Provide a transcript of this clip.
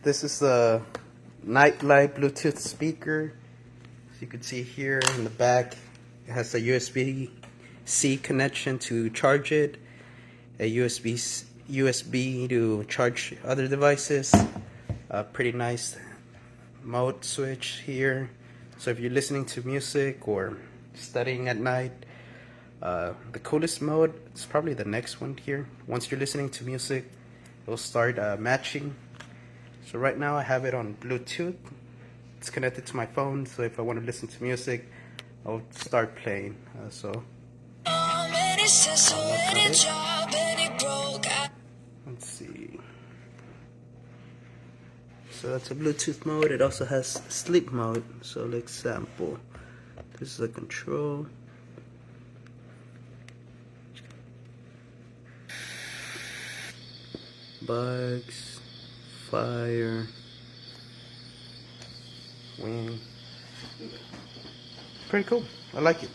This is a nightlight Bluetooth speaker. As you can see here in the back, it has a USB-C connection to charge it, a USB to charge other devices. A pretty nice mode switch here. So if you're listening to music or studying at night, the coolest mode is probably the next one here. Once you're listening to music, it'll start matching. So right now I have it on Bluetooth. It's connected to my phone, so if I want to listen to music, I'll start playing. Let's see. So that's a Bluetooth mode. It also has sleep mode. So let's sample. This is a control. Bugs, fire, wind. Pretty cool. I like it.